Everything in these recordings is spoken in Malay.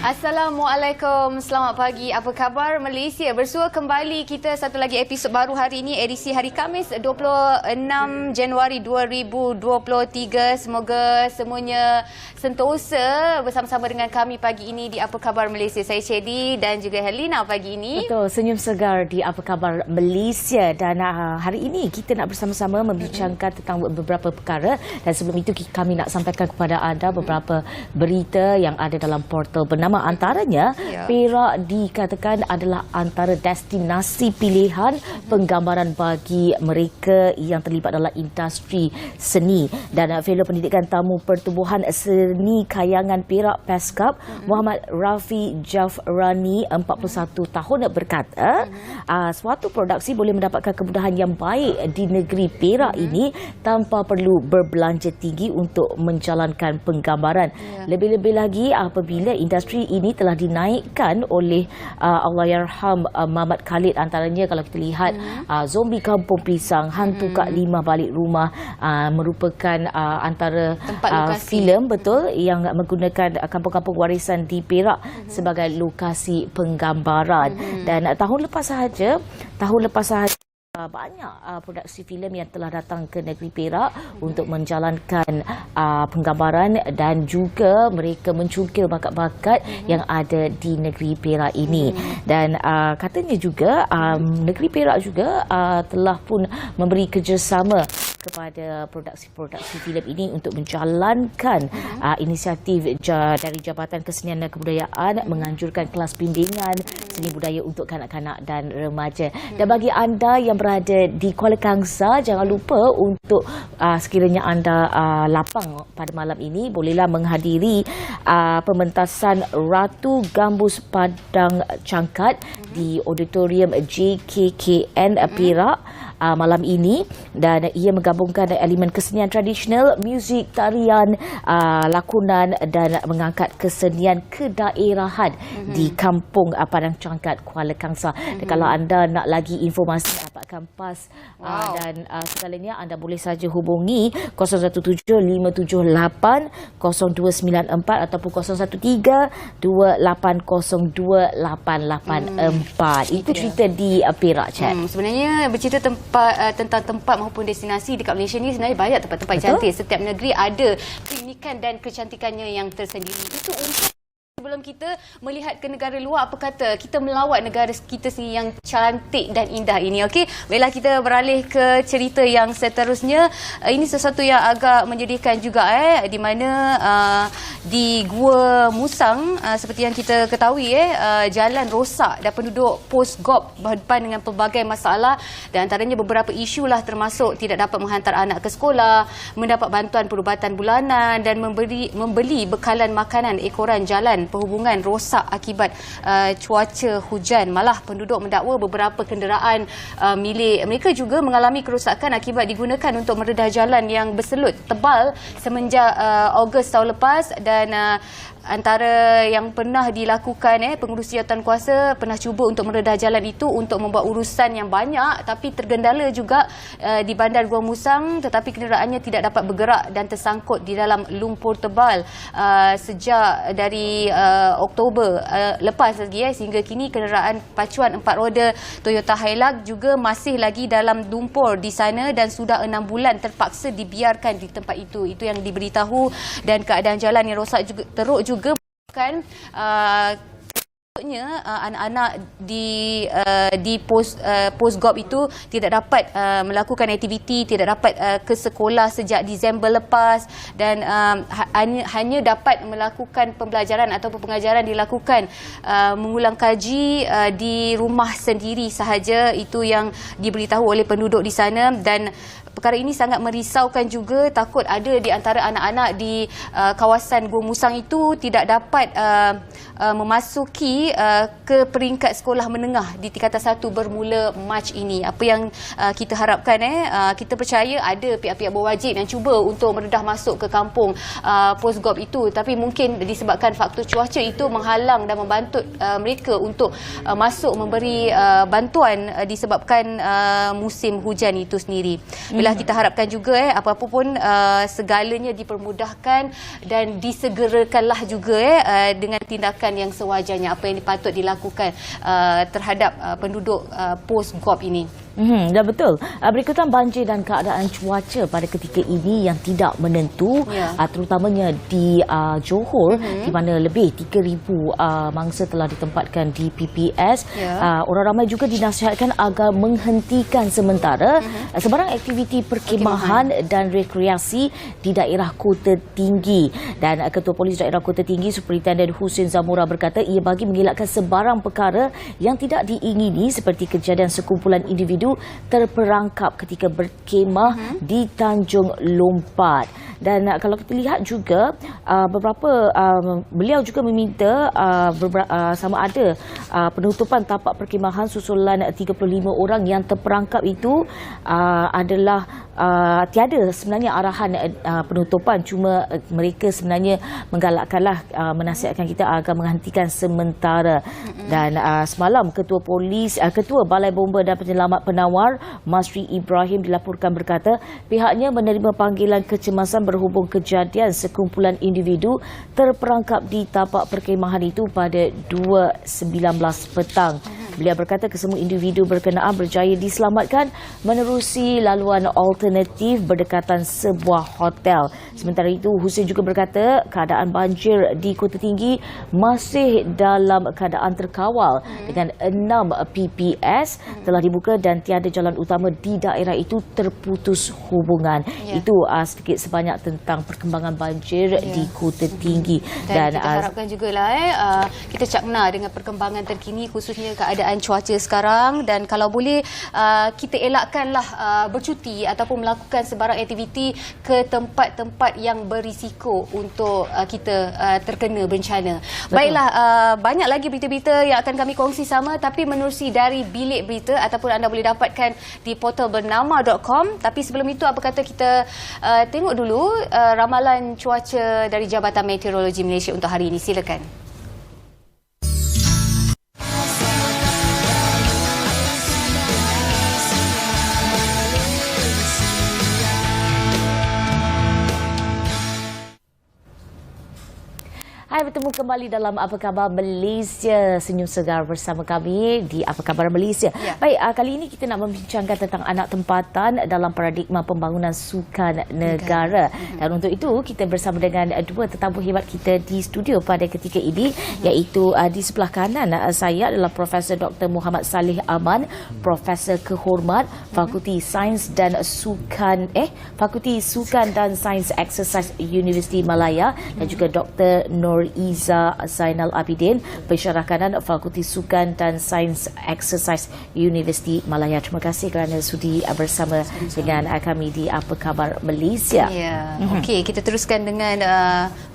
Assalamualaikum, selamat pagi. Apa khabar Malaysia? Bersua kembali kita satu lagi episod baru hari ini, edisi hari Khamis 26 Januari 2023. Semoga semuanya sentosa bersama-sama dengan kami pagi ini di Apa Khabar Malaysia. Saya Chedi dan juga Helena pagi ini. Betul, senyum segar di Apa Khabar Malaysia. Dan hari ini kita nak bersama-sama membincangkan tentang beberapa perkara. Dan sebelum itu kami nak sampaikan kepada anda beberapa berita yang ada dalam portal bernama, antaranya Perak dikatakan adalah antara destinasi pilihan penggambaran bagi mereka yang terlibat dalam industri seni. Dan Fellow Pendidikan Tamu Pertubuhan Seni Kayangan Perak PESCAP Muhammad Rafi Jafrani 41 tahun berkata suatu produksi boleh mendapatkan kemudahan yang baik di negeri Perak ini tanpa perlu berbelanja tinggi untuk menjalankan penggambaran. Lebih-lebih lagi apabila industri ini telah dinaikkan oleh Allahyarham Muhammad Khalid, antaranya kalau kita lihat Zombie Kampung Pisang, Hantu Kak Limah Balik Rumah merupakan antara filem betul yang menggunakan kampung-kampung warisan di Perak sebagai lokasi penggambaran. Dan tahun lepas sahaja banyak produksi filem yang telah datang ke negeri Perak untuk menjalankan penggambaran dan juga mereka mencungkil bakat-bakat yang ada di negeri Perak ini. Dan katanya juga negeri Perak juga telah pun memberi kerjasama kepada produksi-produksi filem ini untuk menjalankan inisiatif dari Jabatan Kesenian dan Kebudayaan menganjurkan kelas bimbingan seni budaya untuk kanak-kanak dan remaja. Dan bagi anda yang berada di Kuala Kangsar, jangan lupa untuk sekiranya anda lapang pada malam ini, bolehlah menghadiri pementasan Ratu Gambus Padang Cangkat di Auditorium JKKN Perak malam ini. Dan ia menggabungkan elemen kesenian tradisional, muzik, tarian, lakonan dan mengangkat kesenian kedaerahan di Kampung Padang Cangkat, Kuala Kangsar. Dan kalau anda nak lagi informasi dapatkan PAS dan segalanya, anda boleh saja hubungi 0175780294 ataupun 0132802884. Itu cerita di Perak, Chat. Sebenarnya bercerita tentang tempat maupun destinasi dekat Malaysia ni, sebenarnya banyak tempat-tempat cantik. Setiap negeri ada keunikan dan kecantikannya yang tersendiri. Itu untuk sebelum kita melihat ke negara luar, apa kata kita melawat negara kita sendiri yang cantik dan indah ini. Okey, baiklah kita beralih ke cerita yang seterusnya. Ini sesuatu yang agak menyedihkan juga di mana di Gua Musang seperti yang kita ketahui jalan rosak dan penduduk Post Gop berhadapan dengan pelbagai masalah, dan antaranya beberapa isu lah, termasuk tidak dapat menghantar anak ke sekolah, mendapat bantuan perubatan bulanan dan membeli bekalan makanan. Ekoran jalan perhubungan rosak akibat cuaca hujan. Malah penduduk mendakwa beberapa kenderaan milik mereka juga mengalami kerosakan akibat digunakan untuk meredah jalan yang berselut tebal semenjak Ogos tahun lepas. Dan antara yang pernah dilakukan pengurusi jawatankuasa pernah cuba untuk meredah jalan itu untuk membuat urusan yang banyak, tapi tergendala juga di bandar Gua Musang, tetapi kenderaannya tidak dapat bergerak dan tersangkut di dalam lumpur tebal sejak dari Oktober lepas lagi sehingga kini kenderaan pacuan 4 roda Toyota Hilux juga masih lagi dalam lumpur di sana dan sudah 6 bulan terpaksa dibiarkan di tempat itu. Itu yang diberitahu. Dan keadaan jalan yang rosak juga teruk juga kan anak-anak di Post Gop itu tidak dapat melakukan aktiviti, tidak dapat ke sekolah sejak Disember lepas, dan hanya dapat melakukan pembelajaran atau pengajaran dilakukan mengulang kaji di rumah sendiri sahaja. Itu yang diberitahu oleh penduduk di sana. Dan perkara ini sangat merisaukan juga, takut ada di antara anak-anak di kawasan Gua Musang itu tidak dapat memasuki ke peringkat sekolah menengah di tingkatan 1 bermula Mac ini. Apa yang kita harapkan kita percaya ada pihak-pihak berwajib yang cuba untuk meredah masuk ke kampung Post Gop itu, tapi mungkin disebabkan faktor cuaca itu menghalang dan membantu mereka untuk masuk memberi bantuan disebabkan musim hujan itu sendiri. Bila Inilah kita harapkan juga apa-apa pun segalanya dipermudahkan dan disegerakanlah juga dengan tindakan yang sewajarnya, apa yang patut dilakukan terhadap penduduk post GOP ini. Dah betul. Berikutan banjir dan keadaan cuaca pada ketika ini yang tidak menentu, terutamanya di Johor, di mana lebih 3,000 mangsa telah ditempatkan di PPS. Orang ramai juga dinasihatkan agar menghentikan sementara sebarang aktiviti perkhemahan dan rekreasi di daerah Kota Tinggi. Dan Ketua Polis Daerah Kota Tinggi, Superintendent Husin Zamura berkata ia bagi mengelakkan sebarang perkara yang tidak diingini seperti kejadian sekumpulan individu terperangkap ketika berkemah di Tanjung Lompat. Dan kalau kita lihat juga beliau juga meminta sama ada penutupan tapak perkemahan susulan 35 orang yang terperangkap itu adalah tiada sebenarnya arahan penutupan, cuma mereka sebenarnya menggalakkanlah, menasihatkan kita agar menghentikan sementara. Dan semalam Ketua Balai Bomba dan Penyelamat Penawar Masri Ibrahim dilaporkan berkata pihaknya menerima panggilan kecemasan berhubung kejadian sekumpulan individu terperangkap di tapak perkemahan itu pada 2.19 petang. Beliau berkata kesemua individu berkenaan berjaya diselamatkan menerusi laluan alternatif berdekatan sebuah hotel. Sementara itu, Husin juga berkata keadaan banjir di Kota Tinggi masih dalam keadaan terkawal dengan 6 PPS telah dibuka dan tiada jalan utama di daerah itu terputus hubungan. Itu sedikit sebanyak tentang perkembangan banjir di Kota Tinggi. Dan kita harapkan jugalah kita cakna dengan perkembangan terkini khususnya keadaan cuaca sekarang, dan kalau boleh kita elakkanlah bercuti ataupun melakukan sebarang aktiviti ke tempat-tempat yang berisiko untuk kita terkena bencana. Betul. Baiklah, banyak lagi berita-berita yang akan kami kongsi sama, tapi menerusi dari bilik berita ataupun anda boleh dapatkan di portal bernama.com. Tapi sebelum itu, apa kata kita tengok dulu ramalan cuaca dari Jabatan Meteorologi Malaysia untuk hari ini. Silakan. Hai, bertemu kembali dalam Apa Khabar Malaysia. Senyum segar bersama kami di Apa Khabar Malaysia. Baik, kali ini kita nak membincangkan tentang anak tempatan dalam paradigma pembangunan sukan negara. Dan untuk itu, kita bersama dengan dua tetamu hebat kita di studio pada ketika ini, iaitu di sebelah kanan saya adalah Profesor Dr. Muhammad Saleh Aman, Profesor Kehormat Fakulti Sains dan Sukan dan Sains Exercise Universiti Malaya, dan juga Dr. Nur Iza Zainal Abidin, Pensyarah Kanan Fakulti Sukan dan Sains Exercise Universiti Malaya. Terima kasih kerana sudi bersama dengan kami di Apa Khabar Malaysia. Okey, kita teruskan dengan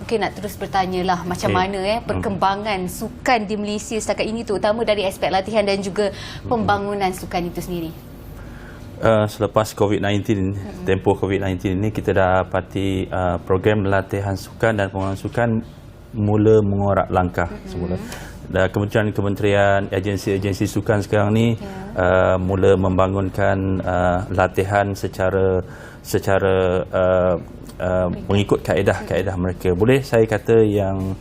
mungkin nak terus bertanyalah macam mana perkembangan sukan di Malaysia setakat ini, terutama dari aspek latihan dan juga pembangunan sukan itu sendiri. Selepas COVID-19, tempoh COVID-19 ini, kita dapati program latihan sukan dan pembangunan sukan mula mengorak langkah semula. Dan kementerian, agensi-agensi sukan sekarang ni mula membangunkan latihan secara mengikut kaedah-kaedah mereka. Boleh saya kata yang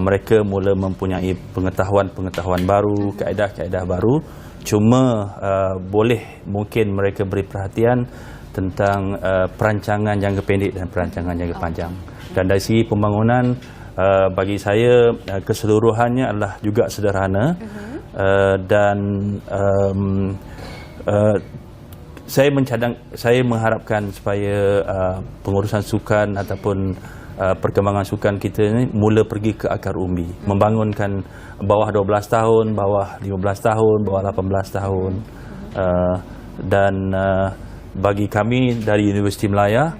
mereka mula mempunyai pengetahuan baru, kaedah-kaedah baru. Cuma mungkin mereka beri perhatian tentang perancangan jangka pendek dan perancangan jangka panjang. Dan dari segi pembangunan, bagi saya keseluruhannya adalah juga sederhana, dan saya mengharapkan supaya pengurusan sukan ataupun perkembangan sukan kita ini mula pergi ke akar umbi, membangunkan bawah 12 tahun, bawah 15 tahun, bawah 18 tahun, dan bagi kami dari Universiti Malaya,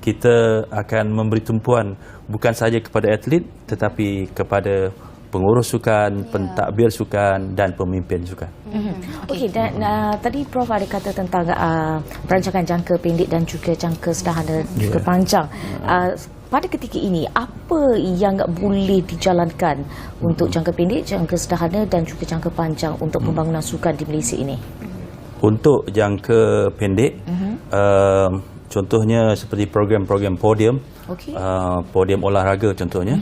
kita akan memberi tumpuan bukan sahaja kepada atlet tetapi kepada pengurus sukan, pentadbir sukan dan pemimpin sukan. Okey, dan tadi Prof ada kata tentang perancangan jangka pendek dan juga jangka sederhana juga panjang. Pada ketika ini, apa yang boleh dijalankan untuk jangka pendek, jangka sederhana dan juga jangka panjang untuk pembangunan sukan di Malaysia ini? Untuk jangka pendek, contohnya seperti program-program podium, podium olahraga contohnya.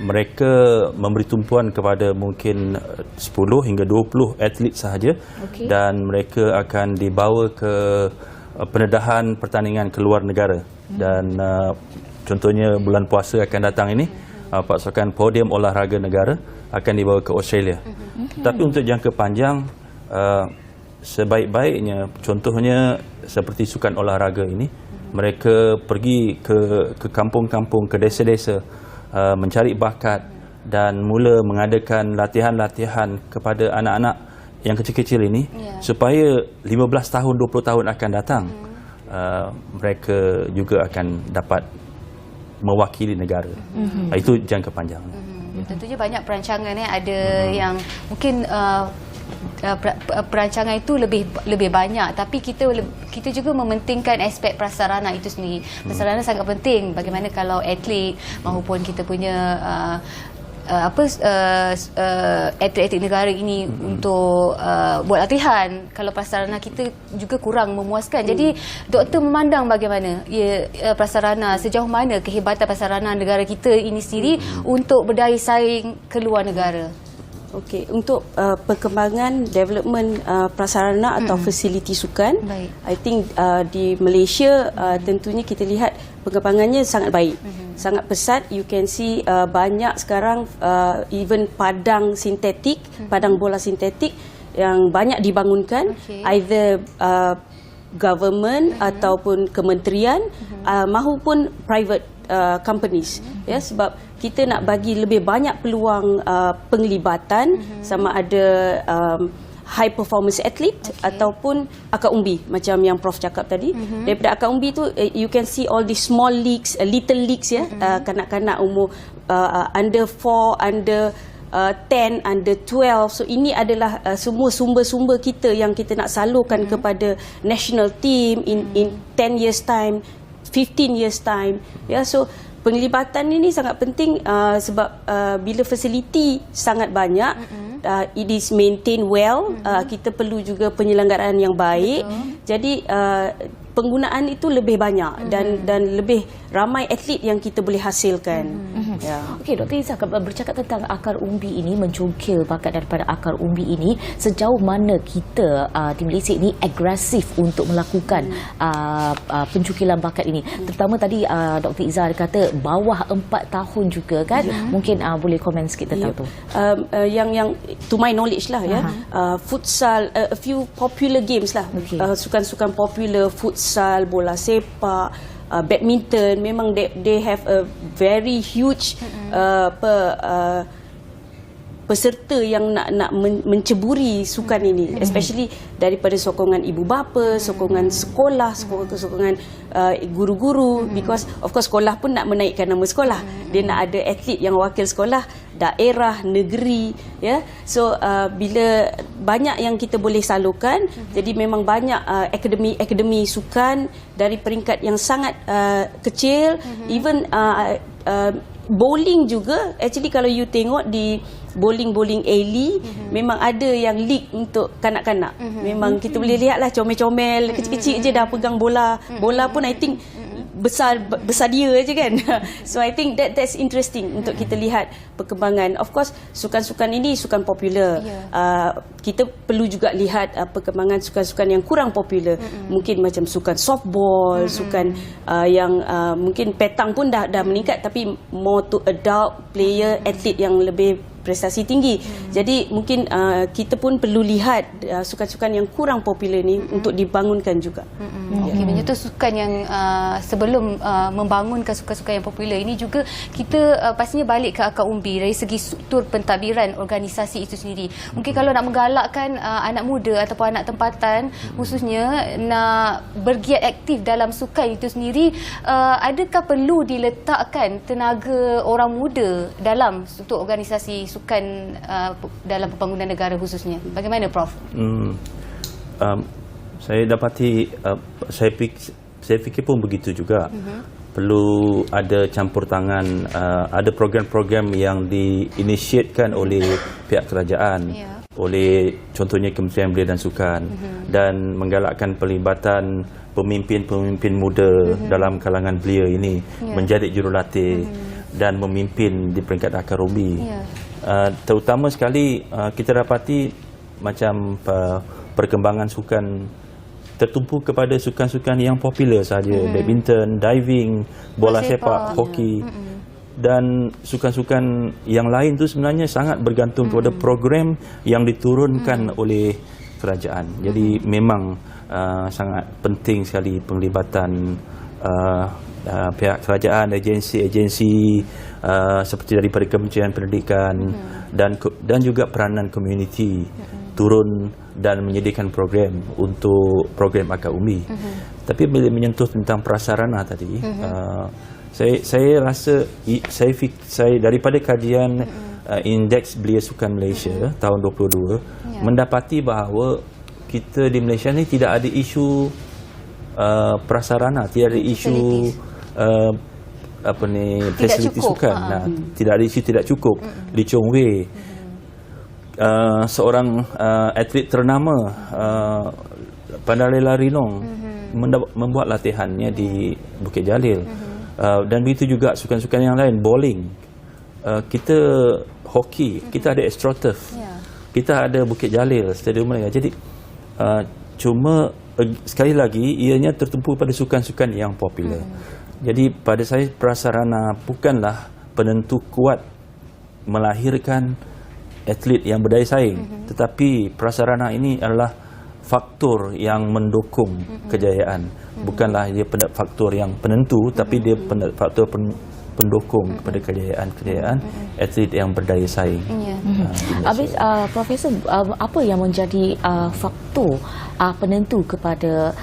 Mereka memberi tumpuan kepada mungkin 10 hingga 20 atlet sahaja, dan mereka akan dibawa ke pendedahan pertandingan ke luar negara. Dan contohnya bulan puasa akan datang ini, pasukan podium olahraga negara akan dibawa ke Australia. Tapi untuk jangka panjang, sebaik-baiknya contohnya seperti sukan olahraga ini, mereka pergi ke kampung-kampung, ke desa-desa, mencari bakat dan mula mengadakan latihan-latihan kepada anak-anak yang kecil-kecil ini, supaya 15 tahun, 20 tahun akan datang, mereka juga akan dapat mewakili negara. Itu jangka panjang. Tentunya banyak perancangan ada yang mungkin perancangan itu lebih banyak, tapi kita juga mementingkan aspek prasarana itu sendiri. Prasarana sangat penting. Bagaimana kalau atlet maupun kita punya atlet-atlet negara ini untuk buat latihan, kalau prasarana kita juga kurang memuaskan. Jadi doktor memandang bagaimana prasarana, sejauh mana kehebatan prasarana negara kita ini sendiri untuk berdaya saing ke luar negara. Okey, untuk perkembangan development prasarana atau fasiliti sukan, I think di Malaysia tentunya kita lihat perkembangannya sangat baik, sangat pesat. You can see banyak sekarang even padang sintetik, padang bola sintetik yang banyak dibangunkan, either government ataupun kementerian mahupun private companies, ya, sebab kita nak bagi lebih banyak peluang penglibatan, sama ada high performance athlete ataupun akar umbi, macam yang Prof cakap tadi. Daripada akar umbi tu you can see all the small leagues, little leagues, ya, kanak-kanak umur under 4, under 10, under 12. So ini adalah semua sumber-sumber kita yang kita nak salurkan kepada national team in 10 years time, 15 years time, ya. So penglibatan ini sangat penting sebab bila fasiliti sangat banyak, it is maintained well, kita perlu juga penyelenggaraan yang baik. Jadi penggunaan itu lebih banyak dan lebih ramai atlet yang kita boleh hasilkan. Okey, Dr. Izzah, bercakap tentang akar umbi ini, mencungkil bakat daripada akar umbi ini, sejauh mana kita di Malaysia ini agresif untuk melakukan pencungkilan bakat ini? Terutama tadi Dr. Izzah kata bawah 4 tahun juga kan? Mungkin boleh komen sikit tentang tu. Yang to my knowledge lah, ya, futsal, a few popular games lah, sukan-sukan popular, futsal, bola sepak, badminton, memang they have a very huge peserta yang nak menceburi sukan ini, especially daripada sokongan ibu bapa, sokongan sekolah, sokongan guru-guru, because of course sekolah pun nak menaikkan nama sekolah, dia nak ada atlet yang wakil sekolah, daerah, negeri, ya. So bila banyak yang kita boleh salurkan, jadi memang banyak akademi sukan dari peringkat yang sangat kecil, even bowling juga. Actually kalau you tengok di bowling alley, memang ada yang league untuk kanak-kanak. Memang kita boleh lihatlah comel-comel kecil-kecil je dah pegang bola pun I think besar dia je kan. So I think that's interesting untuk kita lihat perkembangan. Of course sukan-sukan ini sukan popular. Kita perlu juga lihat perkembangan sukan-sukan yang kurang popular. Mungkin macam sukan softball, sukan yang mungkin petang pun dah meningkat, tapi more to adult player, atlet yang lebih prestasi tinggi. Jadi mungkin kita pun perlu lihat sukan-sukan yang kurang popular ni untuk dibangunkan juga. Okey, menyentuh sukan yang sebelum membangunkan sukan-sukan yang popular ini juga, kita pastinya balik ke akar umbi dari segi struktur pentadbiran organisasi itu sendiri. Mungkin kalau nak menggalakkan anak muda ataupun anak tempatan khususnya nak bergiat aktif dalam sukan itu sendiri, adakah perlu diletakkan tenaga orang muda dalam struktur organisasi sukan dalam pembangunan negara khususnya? Bagaimana Prof? Saya dapati, saya fikir pun begitu juga. Perlu ada campur tangan, ada program-program yang diinisiatkan oleh pihak kerajaan oleh contohnya Kementerian Belia dan Sukan dan menggalakkan pelibatan pemimpin-pemimpin muda dalam kalangan belia ini menjadi jurulatih dan memimpin di peringkat akar umbi. Terutama sekali kita dapati macam perkembangan sukan tertumpu kepada sukan-sukan yang popular sahaja, badminton, diving, bola sepak, hoki. Dan sukan-sukan yang lain tu sebenarnya sangat bergantung kepada program yang diturunkan oleh kerajaan. Jadi memang sangat penting sekali penglibatan pihak kerajaan, agensi-agensi seperti daripada Kementerian Pendidikan dan juga peranan komuniti turun dan menyediakan program untuk program akar umbi. Tapi bila menyentuh tentang prasarana tadi, saya rasa saya daripada kajian Indeks Belia Sukan Malaysia tahun 22 mendapati bahawa kita di Malaysia ni tidak ada isu prasarana, tidak ada isu fasiliti sukan. Tidak ada isu tidak cukup. Lee Chong Wei, seorang atlet ternama Pandarela Rinong, membuat latihannya di Bukit Jalil. Dan begitu juga sukan-sukan yang lain, bowling, kita hoki, kita ada AstroTurf, kita ada Bukit Jalil, Stadium Melaya. Jadi cuma sekali lagi ianya tertumpu pada sukan-sukan yang popular. Jadi pada saya prasarana bukanlah penentu kuat melahirkan atlet yang berdaya saing, tetapi prasarana ini adalah faktor yang mendukung kejayaan. Bukanlah dia faktor yang penentu, tapi dia faktor pendukung kepada kejayaan atlet yang berdaya saing. Habis, Profesor, apa yang menjadi faktor penentu kepada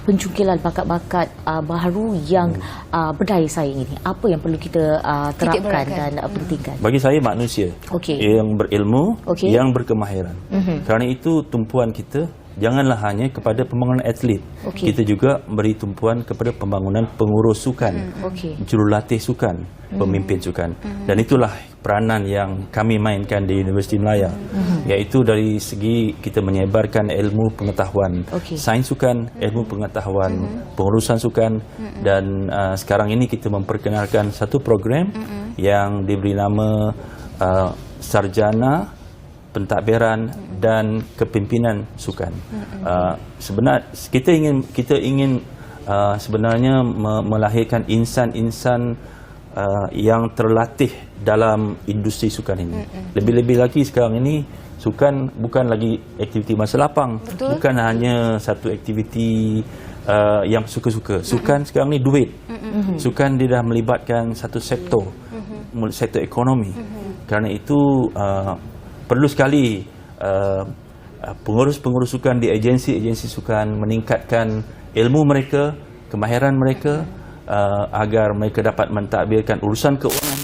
pencungkilan bakat-bakat baharu yang berdaya saing ini? Apa yang perlu kita terapkan dan pentingkan? Bagi saya manusia yang berilmu, yang berkemahiran. Kerana itu tumpuan kita janganlah hanya kepada pembangunan atlet. Kita juga beri tumpuan kepada pembangunan pengurus sukan, jurulatih sukan, pemimpin sukan. Dan itulah peranan yang kami mainkan di Universiti Melaya, iaitu dari segi kita menyebarkan ilmu pengetahuan sains sukan, ilmu pengetahuan pengurusan sukan, dan sekarang ini kita memperkenalkan satu program yang diberi nama Sarjana Pentadbiran dan Kepimpinan Sukan. Sebenarnya kita ingin sebenarnya melahirkan insan-insan yang terlatih dalam industri sukan ini. Lebih-lebih lagi sekarang ini sukan bukan lagi aktiviti masa lapang, bukan hanya satu aktiviti yang suka-suka. Sukan sekarang ni duit. Sukan dia dah melibatkan satu sektor, sektor ekonomi. Kerana itu perlu sekali pengurus-pengurus sukan di agensi-agensi sukan meningkatkan ilmu mereka, kemahiran mereka, agar mereka dapat mentadbirkan urusan keuangan,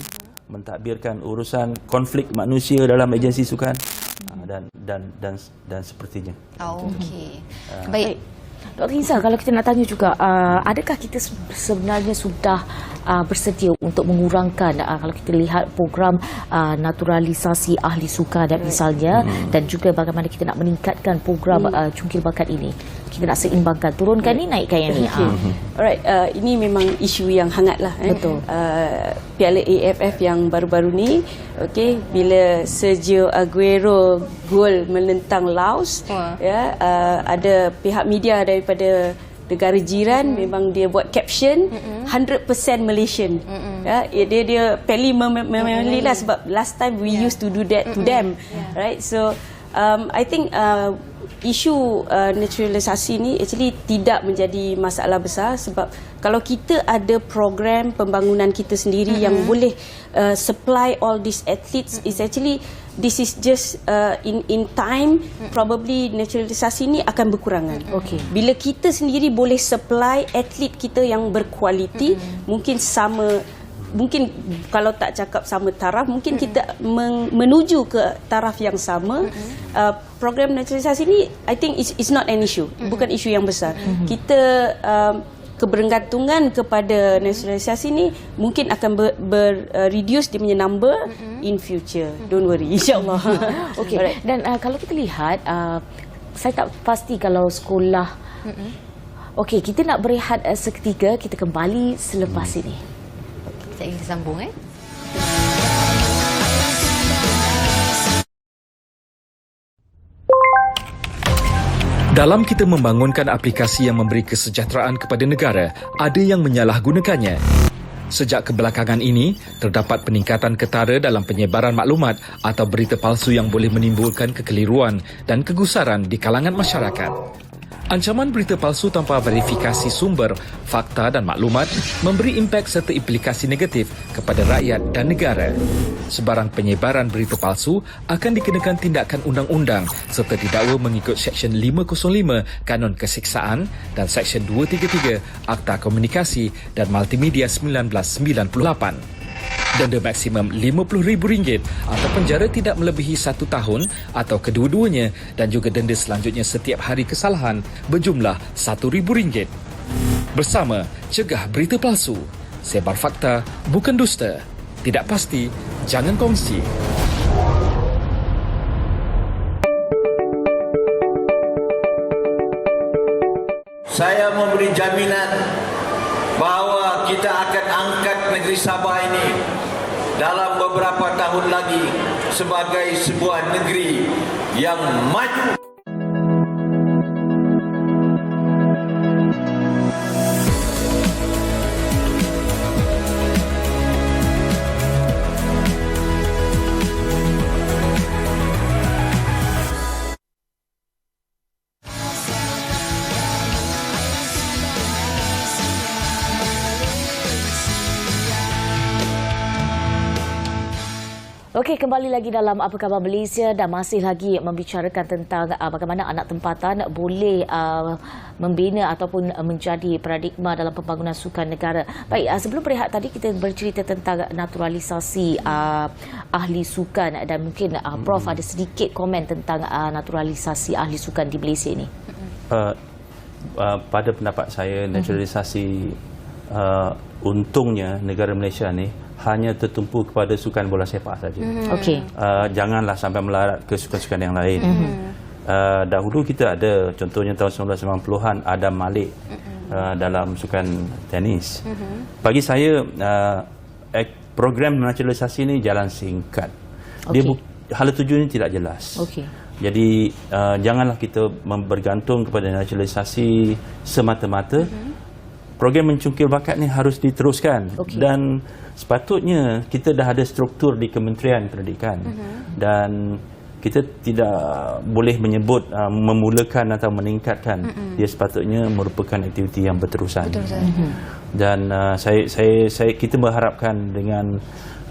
mentadbirkan urusan konflik manusia dalam agensi sukan, dan sepertinya. Okey. Baik. Dr. Hinsa, kalau kita nak tanya juga, adakah kita sebenarnya sudah bersedia untuk mengurangkan, kalau kita lihat program naturalisasi ahli sukan dan misalnya, dan juga bagaimana kita nak meningkatkan program cungkil bakat ini? Kita nak seimbangkan, turunkan ni, naikkan yang ni. Alright, ini memang isu yang hangat lah. Betul. Piala AFF yang baru-baru ni, bila Sergio Aguero gol menentang Laos, ada pihak media daripada negara jiran memang dia buat caption 100% Malaysian. Dia peli memeli lah, sebab last time we used to do that to them, right? So I think isu naturalisasi ni actually tidak menjadi masalah besar, sebab kalau kita ada program pembangunan kita sendiri yang boleh supply all these athletes, is actually this is just in time probably naturalisasi ni akan berkurangan. Bila kita sendiri boleh supply atlet kita yang berkualiti, mungkin kalau tak cakap sama taraf, mungkin kita menuju ke taraf yang sama. Program naturalisasi ni I think it's not an issue, bukan isu yang besar. Kita kebergantungan kepada naturalisasi ni mungkin akan reduce dia punya number in future. Don't worry, insyaAllah. Okey. Dan kalau kita lihat, saya tak pasti kalau sekolah. Okey, kita nak berehat seketika, kita kembali selepas ini. Kita ingin sambung Dalam kita membangunkan aplikasi yang memberi kesejahteraan kepada negara, ada yang menyalahgunakannya. Sejak kebelakangan ini, terdapat peningkatan ketara dalam penyebaran maklumat atau berita palsu yang boleh menimbulkan kekeliruan dan kegusaran di kalangan masyarakat. Ancaman berita palsu tanpa verifikasi sumber, fakta dan maklumat memberi impak serta implikasi negatif kepada rakyat dan negara. Sebarang penyebaran berita palsu akan dikenakan tindakan undang-undang serta didakwa mengikut Seksyen 505 Kanun Keseksaan dan Seksyen 233 Akta Komunikasi dan Multimedia 1998. Denda maksimum RM50,000 atau penjara tidak melebihi 1 tahun atau kedua-duanya dan juga denda selanjutnya setiap hari kesalahan berjumlah RM1,000. Bersama, cegah berita palsu. Sebar fakta, bukan dusta. Tidak pasti, jangan kongsi. Saya memberi jaminan bahawa kita akan angkat negeri Sabah ini dalam beberapa tahun lagi sebagai sebuah negeri yang maju. Okey, kembali lagi dalam Apa Khabar Malaysia dan masih lagi membicarakan tentang bagaimana anak tempatan boleh membina ataupun menjadi paradigma dalam pembangunan sukan negara. Baik, sebelum berehat tadi kita bercerita tentang naturalisasi ahli sukan dan mungkin Prof ada sedikit komen tentang naturalisasi ahli sukan di Malaysia ini. Pada pendapat saya, naturalisasi untungnya negara Malaysia ni hanya tertumpu kepada sukan bola sepak saja. Okey. Janganlah sampai melarat ke sukan-sukan yang lain. Dahulu kita ada, contohnya tahun 1990-an Adam Malik dalam sukan tenis. Bagi saya program naturalisasi ini jalan singkat. Dia hala tujuannya tidak jelas. Okey. Jadi janganlah kita bergantung kepada naturalisasi semata-mata. Program mencungkil bakat ni harus diteruskan dan sepatutnya kita dah ada struktur di Kementerian Pendidikan dan kita tidak boleh menyebut memulakan atau meningkatkan. Dia sepatutnya merupakan aktiviti yang berterusan. Dan kita berharapkan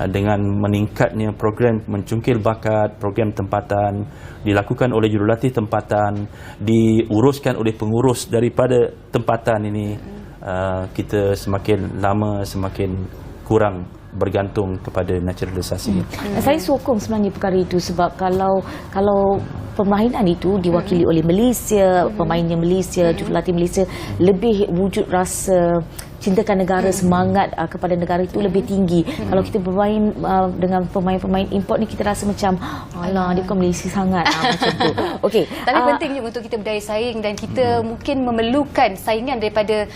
dengan meningkatnya program mencungkil bakat, program tempatan dilakukan oleh jurulatih tempatan, diuruskan oleh pengurus daripada tempatan ini, kita semakin lama semakin kurang bergantung kepada naturalisasi. Saya sokong sebenarnya perkara itu sebab kalau permainan itu diwakili oleh Malaysia, pemainnya Malaysia, jurulatih Malaysia, lebih wujud rasa cintakan negara, semangat kepada negara itu lebih tinggi. Kalau kita bermain dengan pemain-pemain import ni, kita rasa macam alah, dia bukan Malaysia sangat macam tu. Okey. Tapi penting juga untuk kita berdaya saing dan kita mungkin memerlukan saingan daripada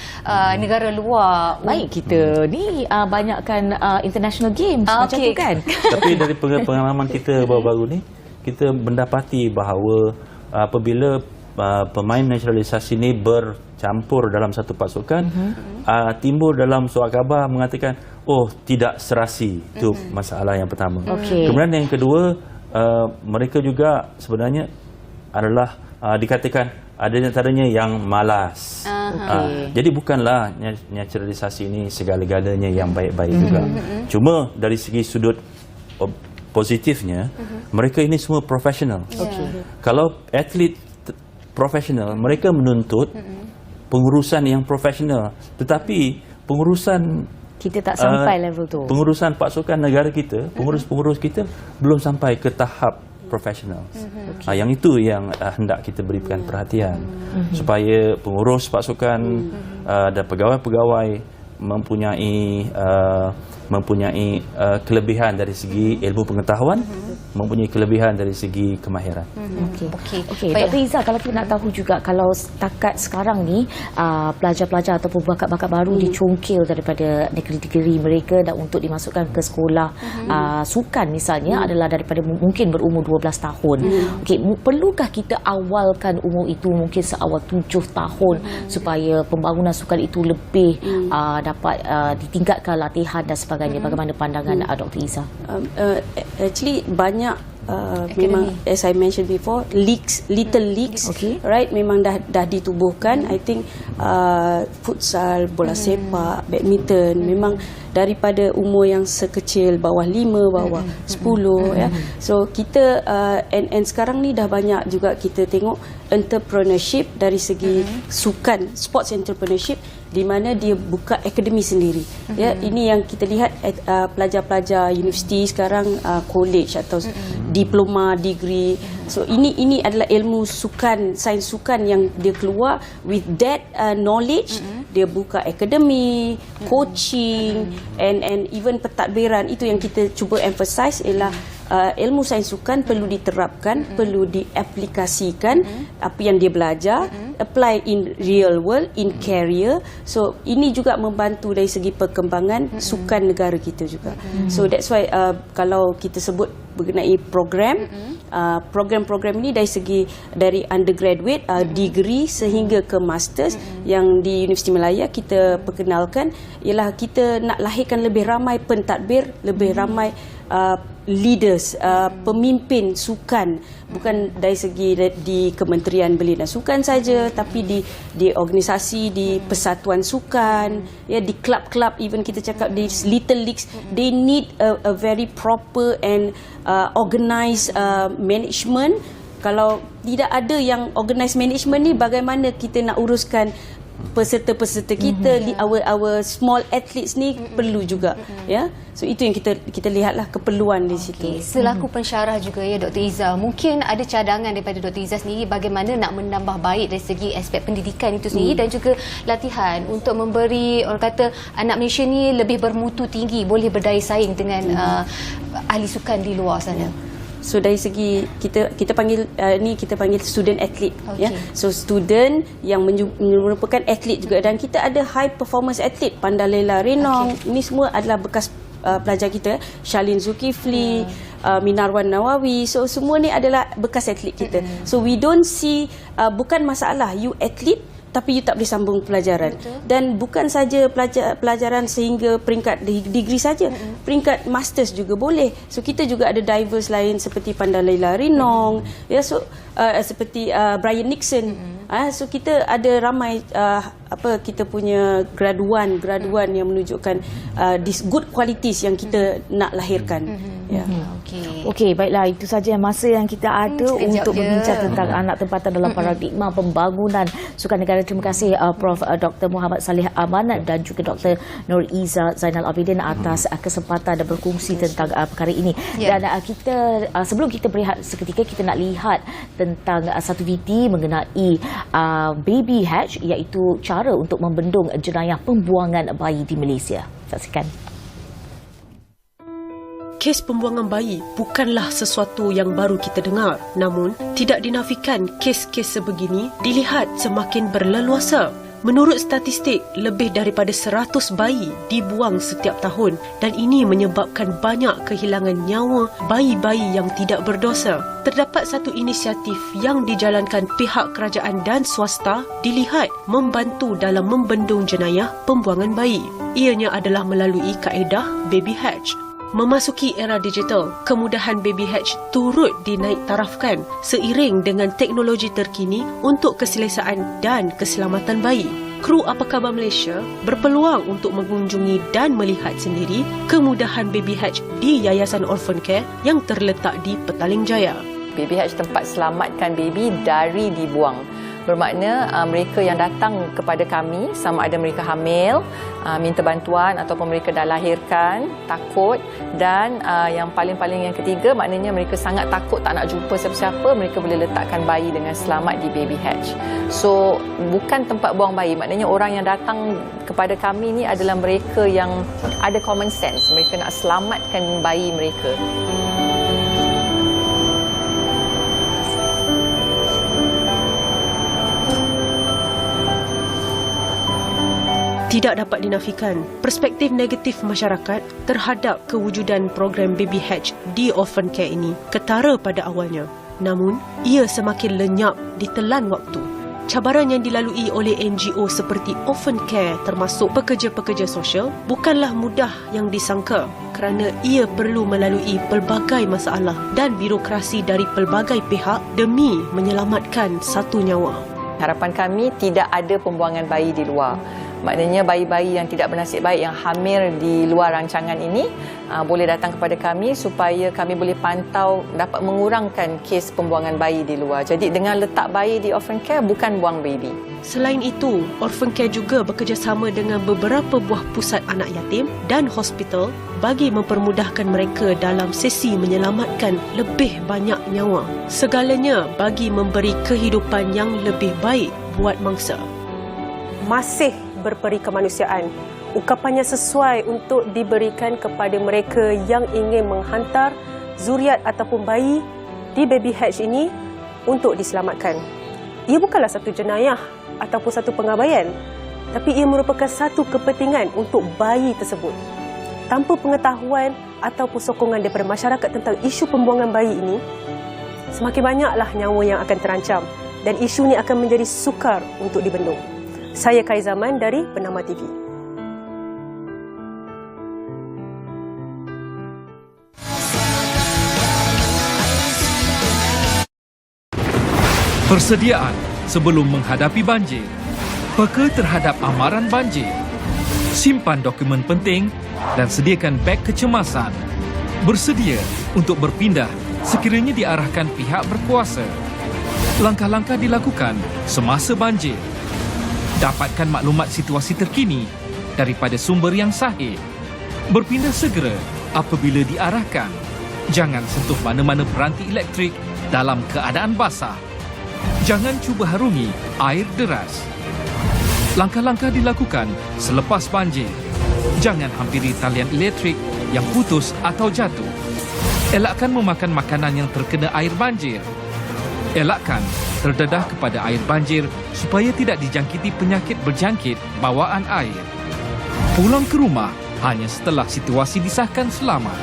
negara luar. Baik, kita ni banyakkan international games macam tu kan. Tapi dari pengalaman kita baru-baru ni, kita mendapati bahawa apabila pemain naturalisasi ini bercampur dalam satu pasukan, timbul dalam surat khabar mengatakan, oh, tidak serasi. Itu masalah yang pertama. Kemudian yang kedua, mereka juga sebenarnya adalah dikatakan ada antaranya yang malas. Jadi bukanlah naturalisasi ini segala-galanya yang baik-baik juga. Cuma dari segi sudut positifnya, mereka ini semua profesional. Kalau atlet profesional, mereka menuntut pengurusan yang profesional, tetapi pengurusan kita tak sampai level tu. Pengurusan pasukan negara kita, pengurus-pengurus kita belum sampai ke tahap professionals. Yang itu yang hendak kita berikan perhatian supaya pengurus pasukan dan pegawai-pegawai mempunyai kelebihan dari segi ilmu pengetahuan, mempunyai kelebihan dari segi kemahiran. Okey. Dr. Iza, kalau kita nak tahu juga, kalau setakat sekarang ni pelajar-pelajar ataupun bakat-bakat baru dicongkil daripada negeri-negeri mereka dan untuk dimasukkan ke sekolah sukan misalnya adalah daripada mungkin berumur 12 tahun. Okey, perlukah kita awalkan umur itu mungkin seawal 7 tahun supaya pembangunan sukan itu lebih dapat ditingkatkan latihan dan sebagainya? Bagaimana pandangan Dr. Iza? Actually banyak memang, as I mentioned before, little leagues, right, memang dah ditubuhkan. I think futsal, bola sepak, badminton, memang daripada umur yang sekecil bawah 5, bawah 10 ya. So kita and sekarang ni dah banyak juga kita tengok entrepreneurship dari segi sukan, sports entrepreneurship, di mana dia buka akademi sendiri. Ya, ini yang kita lihat pelajar-pelajar universiti sekarang, college atau diploma, degree. So ini adalah ilmu sukan, sains sukan yang dia keluar with that knowledge. Dia buka akademi, coaching and even pentadbiran. Itu yang kita cuba emphasize ialah ilmu sains sukan perlu diterapkan, perlu diaplikasikan apa yang dia belajar, apply in real world, in career. So ini juga membantu dari segi perkembangan sukan negara kita juga. So that's why kalau kita sebut mengenai program-program ini dari undergraduate, degree sehingga ke masters, yang di Universiti Malaya kita perkenalkan ialah kita nak lahirkan lebih ramai pentadbir, lebih ramai leaders, pemimpin sukan, bukan dari segi di Kementerian Belia dan Sukan saja, tapi di organisasi, di persatuan sukan, ya, di klub-klub, even kita cakap di little leagues. They need a very proper and organized management. Kalau tidak ada yang organized management ni, bagaimana kita nak uruskan peserta-peserta kita, our small athletes ni perlu juga, ya. So itu yang kita lihatlah keperluan di situ. Selaku pensyarah juga ya Dr. Iza, mungkin ada cadangan daripada Dr. Iza sendiri bagaimana nak menambah baik dari segi aspek pendidikan itu sendiri dan juga latihan untuk memberi, orang kata, anak Malaysia ni lebih bermutu tinggi, boleh berdaya saing dengan ahli sukan di luar sana. So dari segi kita panggil kita panggil student athlete, ya. So student yang merupakan atlet juga, dan kita ada high performance athlete, Pandalela Renong, ini semua adalah bekas pelajar kita, Shalin Zulkifli, Minarwan Nawawi. So semua ni adalah bekas atlet kita. So we don't see bukan masalah you atlet tapi you tak boleh sambung pelajaran. Dan bukan saja pelajaran sehingga peringkat degree saja, peringkat masters juga boleh. So kita juga ada divers lain seperti Pandalela Renong, ya, so seperti Brian Nixon. So kita ada ramai kita punya graduan yang menunjukkan this good qualities yang kita nak lahirkan. Okey, baiklah, itu saja masa yang kita ada untuk berbincang tentang anak tempatan dalam paradigma pembangunan sukan negara. Terima kasih Prof. Dr. Muhammad Saleh Aman dan juga Dr. Nur Iza Zainal Abidin atas kesempatan dan berkongsi tentang perkara ini. Dan kita sebelum kita berehat seketika, kita nak lihat tentang satu video mengenai baby hatch, iaitu cara untuk membendung jenayah pembuangan bayi di Malaysia. Saksikan. Kes pembuangan bayi bukanlah sesuatu yang baru kita dengar. Namun, tidak dinafikan kes-kes sebegini dilihat semakin berleluasa. Menurut statistik, lebih daripada 100 bayi dibuang setiap tahun dan ini menyebabkan banyak kehilangan nyawa bayi-bayi yang tidak berdosa. Terdapat satu inisiatif yang dijalankan pihak kerajaan dan swasta dilihat membantu dalam membendung jenayah pembuangan bayi. Ianya adalah melalui kaedah baby hatch. Memasuki era digital, kemudahan baby hatch turut dinaik tarafkan seiring dengan teknologi terkini untuk keselesaan dan keselamatan bayi. Kru Apa Khabar Malaysia berpeluang untuk mengunjungi dan melihat sendiri kemudahan baby hatch di Yayasan Orphan Care yang terletak di Petaling Jaya. Baby hatch tempat selamatkan baby dari dibuang. Bermakna mereka yang datang kepada kami, sama ada mereka hamil, minta bantuan ataupun mereka dah lahirkan, takut, dan yang paling-paling yang ketiga, maknanya mereka sangat takut tak nak jumpa siapa-siapa, mereka boleh letakkan bayi dengan selamat di baby hatch. So bukan tempat buang bayi, maknanya orang yang datang kepada kami ni adalah mereka yang ada common sense, mereka nak selamatkan bayi mereka. Tidak dapat dinafikan perspektif negatif masyarakat terhadap kewujudan program baby hatch di orphan care ini ketara pada awalnya. Namun, ia semakin lenyap ditelan waktu. Cabaran yang dilalui oleh NGO seperti orphan care termasuk pekerja-pekerja sosial bukanlah mudah yang disangka kerana ia perlu melalui pelbagai masalah dan birokrasi dari pelbagai pihak demi menyelamatkan satu nyawa. Harapan kami tidak ada pembuangan bayi di luar. Maknanya bayi-bayi yang tidak bernasib baik yang hamil di luar rancangan ini boleh datang kepada kami supaya kami boleh pantau dapat mengurangkan kes pembuangan bayi di luar. Jadi dengan letak bayi di orphan care bukan buang baby. Selain itu, orphan care juga bekerjasama dengan beberapa buah pusat anak yatim dan hospital bagi mempermudahkan mereka dalam sesi menyelamatkan lebih banyak nyawa. Segalanya bagi memberi kehidupan yang lebih baik buat mangsa. Masih berperi kemanusiaan. Ukapannya sesuai untuk diberikan kepada mereka yang ingin menghantar zuriat ataupun bayi di baby hatch ini untuk diselamatkan. Ia bukanlah satu jenayah ataupun satu pengabaian, tapi ia merupakan satu kepentingan untuk bayi tersebut. Tanpa pengetahuan ataupun sokongan daripada masyarakat tentang isu pembuangan bayi ini, semakin banyaklah nyawa yang akan terancam dan isu ini akan menjadi sukar untuk dibendung. Saya Kaizaman dari Bernama TV. Persediaan sebelum menghadapi banjir. Peka terhadap amaran banjir. Simpan dokumen penting dan sediakan beg kecemasan. Bersedia untuk berpindah sekiranya diarahkan pihak berkuasa. Langkah-langkah dilakukan semasa banjir. Dapatkan maklumat situasi terkini daripada sumber yang sahih. Berpindah segera apabila diarahkan. Jangan sentuh mana-mana peranti elektrik dalam keadaan basah. Jangan cuba harungi air deras. Langkah-langkah dilakukan selepas banjir. Jangan hampiri talian elektrik yang putus atau jatuh. Elakkan memakan makanan yang terkena air banjir. Elakkan terdedah kepada air banjir supaya tidak dijangkiti penyakit berjangkit bawaan air. Pulang ke rumah hanya setelah situasi disahkan selamat.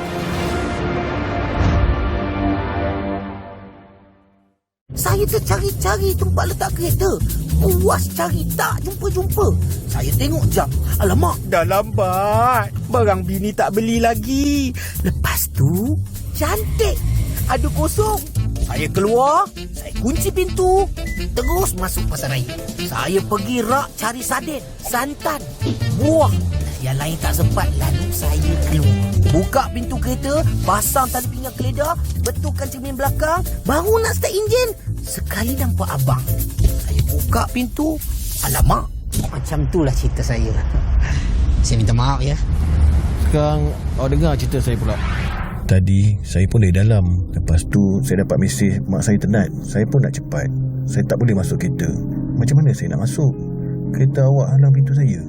Saya tercari-cari tempat letak kereta. Puas cari tak jumpa-jumpa. Saya tengok jam. Alamak, dah lambat. Barang bini tak beli lagi. Lepas tu, cantik. Ada kosong. Saya keluar, saya kunci pintu, terus masuk pasar raya. Saya pergi rak cari sarden, santan, buah. Yang lain tak sempat, lalu saya keluar. Buka pintu kereta, pasang tali pinggang keledar, betulkan cermin belakang, baru nak start enjin. Sekali nampak abang. Saya buka pintu, alamak. Macam itulah cerita saya. Saya minta maaf ya. Sekarang awak dengar cerita saya pula. Tadi saya pun dari dalam. Lepas tu saya dapat mesej mak saya tenat. Saya pun nak cepat. Saya tak boleh masuk kereta. Macam mana saya nak masuk? Kereta awak halang pintu saya.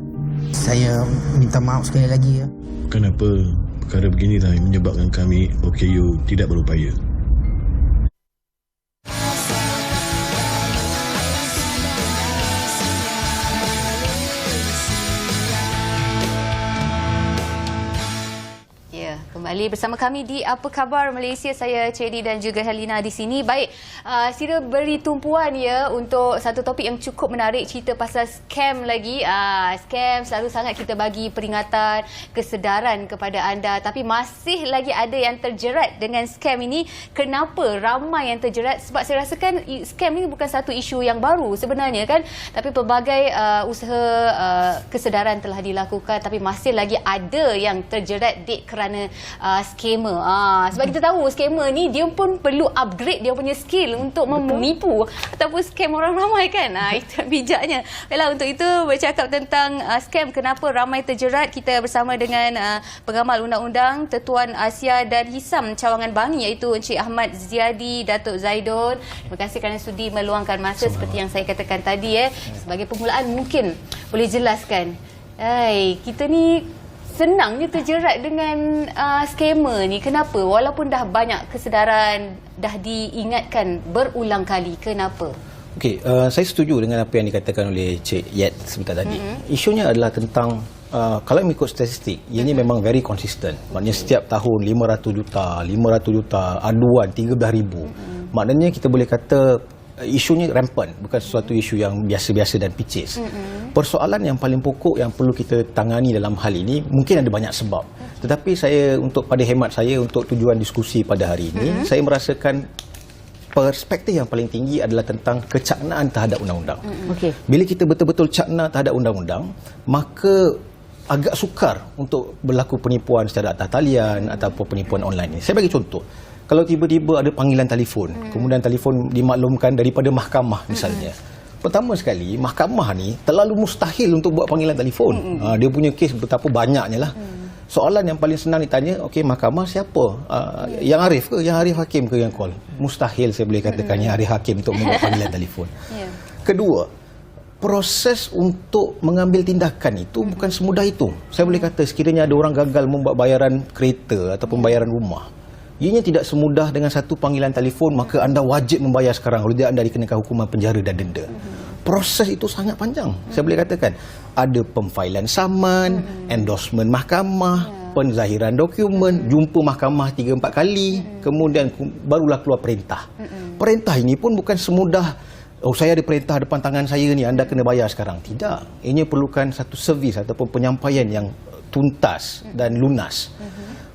Saya minta maaf sekali lagi ya. Kenapa? Perkara beginilah yang menyebabkan kami OKU tidak berupaya. Kembali bersama kami di Apa Khabar Malaysia. Saya Cedi dan juga Helena di sini. Baik, Sira beri tumpuan ya untuk satu topik yang cukup menarik, cerita pasal scam lagi. Scam selalu sangat kita bagi peringatan, kesedaran kepada anda, tapi masih lagi ada yang terjerat dengan scam ini. Kenapa ramai yang terjerat? Sebab saya rasakan scam ini bukan satu isu yang baru sebenarnya kan, tapi pelbagai usaha kesedaran telah dilakukan, tapi masih lagi ada yang terjerat kerana scammer. Sebab kita tahu scammer ni dia pun perlu upgrade dia punya skill untuk menipu ataupun scam orang ramai kan. Itu bijaknya. Baiklah, untuk itu bercakap tentang scam, kenapa ramai terjerat, kita bersama dengan pengamal undang-undang, Tetuan Asia dan Hisam Cawangan Bangi, iaitu Encik Ahmad Ziadi, Datuk Zaidun. Terima kasih kerana sudi meluangkan masa seperti yang saya katakan tadi. Sebagai permulaan mungkin boleh jelaskan, kita ni senangnya terjerat dengan scammer ni. Kenapa? Walaupun dah banyak kesedaran, dah diingatkan berulang kali. Kenapa? Okey, saya setuju dengan apa yang dikatakan oleh Cik Yat sebentar tadi. Isunya adalah tentang kalau mengikut statistik, ianya memang very consistent. Maknanya setiap tahun 500 juta aduan 13,000. Maknanya kita boleh kata isunya rampant, bukan sesuatu isu yang biasa-biasa dan picis. Persoalan yang paling pokok yang perlu kita tangani dalam hal ini, mungkin ada banyak sebab. Tetapi saya, pada hemat saya, untuk tujuan diskusi pada hari ini, saya merasakan perspektif yang paling tinggi adalah tentang kecaknaan terhadap undang-undang. Bila kita betul-betul cakna terhadap undang-undang, maka agak sukar untuk berlaku penipuan secara atas talian ataupun penipuan online ini. Saya bagi contoh. Kalau tiba-tiba ada panggilan telefon, kemudian telefon dimaklumkan daripada mahkamah misalnya. Pertama sekali, mahkamah ni terlalu mustahil untuk buat panggilan telefon. Dia punya kes betapa banyaknya lah. Soalan yang paling senang ditanya, okey, mahkamah siapa? Yang Arif ke? Yang Arif Hakim ke yang call? Mustahil saya boleh katakan yang Arif Hakim untuk membuat panggilan telefon. Kedua, proses untuk mengambil tindakan itu bukan semudah itu. Saya boleh kata sekiranya ada orang gagal membuat bayaran kereta ataupun bayaran rumah, ianya tidak semudah dengan satu panggilan telefon, maka anda wajib membayar sekarang, kalau tidak anda dikenakan hukuman penjara dan denda. Proses itu sangat panjang. Saya boleh katakan ada pemfailan saman, endorsement mahkamah, penzahiran dokumen, jumpa mahkamah 3-4 kali, kemudian barulah keluar perintah. Perintah ini pun bukan semudah, saya ada perintah depan tangan saya ni, anda kena bayar sekarang. Tidak. Ini perlukan satu servis ataupun penyampaian yang tuntas dan lunas.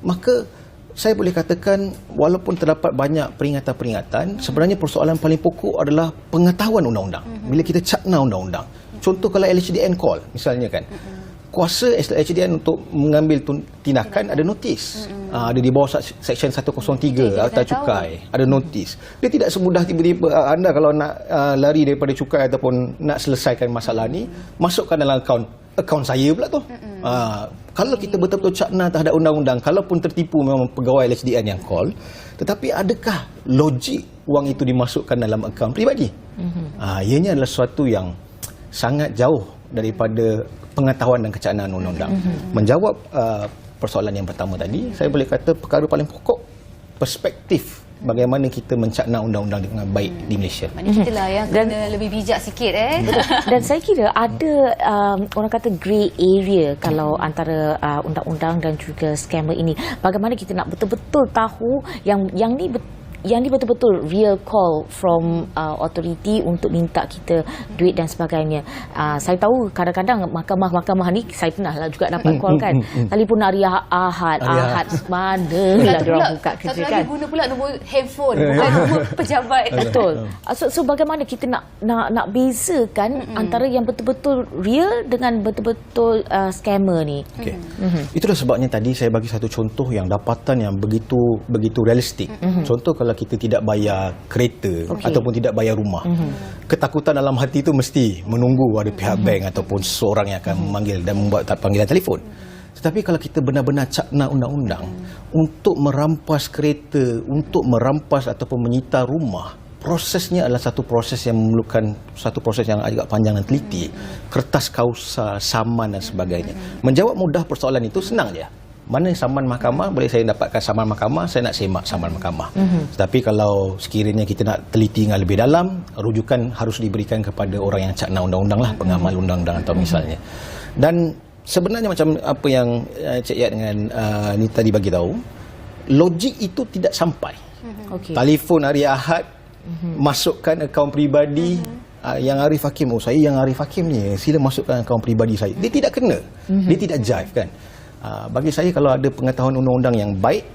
Maka saya boleh katakan, walaupun terdapat banyak peringatan-peringatan, sebenarnya persoalan paling pokok adalah pengetahuan undang-undang. Bila kita cakna undang-undang. Contoh kalau LHDN call, misalnya kan, kuasa LHDN untuk mengambil tindakan ada notis. Ada di bawah Seksyen 103 Akta Cukai, ada notis. Dia tidak semudah tiba-tiba anda kalau nak lari daripada cukai ataupun nak selesaikan masalah ni, masukkan dalam akaun saya pula tu. Kalau kita betul-betul cakna terhadap undang-undang, kalaupun tertipu memang pegawai LHDN yang call, tetapi adakah logik wang itu dimasukkan dalam akaun peribadi? Ianya adalah sesuatu yang sangat jauh daripada pengetahuan dan kecaknaan undang-undang. Menjawab persoalan yang pertama tadi, saya boleh kata perkara paling pokok perspektif bagaimana kita mencakna undang-undang dengan baik di Malaysia. Maknanya kita lah yang kena lebih bijak sikit. Dan saya kira ada orang kata grey area kalau antara undang-undang dan juga scammer ini. Bagaimana kita nak betul-betul tahu yang ni betul-betul real call from authority untuk minta kita duit dan sebagainya. Saya tahu kadang-kadang mahkamah ni saya pernah lah juga dapat call kan. Telefon hari Ahad mana lah diorang buka kerja kan. Satu lagi guna pula nombor handphone, bukan nombor pejabat. Betul. So bagaimana kita nak bezakan antara yang betul-betul real dengan betul-betul scammer ni. Itulah sebabnya tadi saya bagi satu contoh yang dapatan yang begitu realistik. Contoh kalau kita tidak bayar kereta ataupun tidak bayar rumah, ketakutan dalam hati itu mesti menunggu ada pihak bank ataupun seseorang yang akan memanggil dan membuat panggilan telefon. Tetapi kalau kita benar-benar cakna undang-undang untuk merampas kereta, untuk merampas ataupun menyita rumah, prosesnya adalah satu proses yang memerlukan satu proses yang agak panjang dan teliti. Kertas kausa, saman dan sebagainya. Menjawab mudah persoalan itu senang je. Mana saman mahkamah, boleh saya dapatkan saman mahkamah, saya nak semak saman mahkamah. Tetapi kalau sekiranya kita nak teliti dengan lebih dalam, rujukan harus diberikan kepada orang yang cakna undang-undang lah, pengamal undang-undang atau misalnya. Dan sebenarnya macam apa yang Cik Yat dengan ni tadi bagi tahu, logik itu tidak sampai. Telefon hari Ahad, masukkan akaun peribadi, yang Arif Hakim, saya yang Arif Hakim ni, sila masukkan akaun peribadi saya. Dia tidak kena, dia tidak jive kan. Bagi saya kalau ada pengetahuan undang-undang yang baik,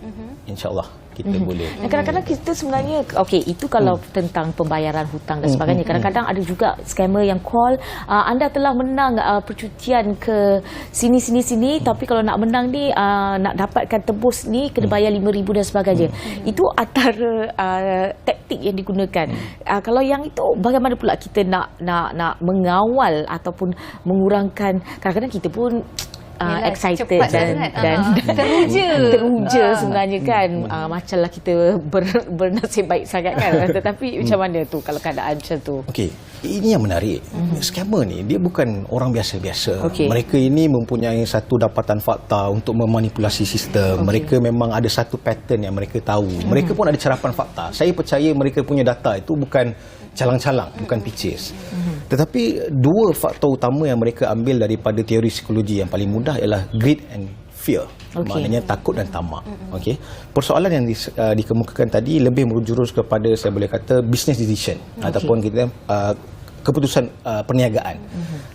insya-Allah kita boleh. Dan kadang-kadang kita sebenarnya itu kalau tentang pembayaran hutang dan sebagainya. Kadang-kadang ada juga scammer yang call, anda telah menang percutian ke sini, tapi kalau nak menang ni nak dapatkan tebus ni kena bayar 5,000 dan sebagainya. Itu antara taktik yang digunakan. Kalau yang itu bagaimana pula kita nak mengawal ataupun mengurangkan, kadang-kadang kita pun excited dan teruja sebenarnya kan, macamlah kita bernasib baik sangat kan. Tetapi macam mana tu kalau keadaan macam tu? Okey, ini yang menarik. Scammer ni dia bukan orang biasa-biasa. Mereka ini mempunyai satu dapatan fakta untuk memanipulasi sistem. Mereka memang ada satu pattern yang mereka tahu. Mereka pun ada cerapan fakta. Saya percaya mereka punya data itu bukan calang-calang, bukan pitches. Tetapi dua faktor utama yang mereka ambil daripada teori psikologi yang paling mudah ialah greed and fear. Maknanya takut dan tamak. Persoalan yang dikemukakan tadi lebih berjurus kepada, saya boleh kata, business decision ataupun kita keputusan perniagaan.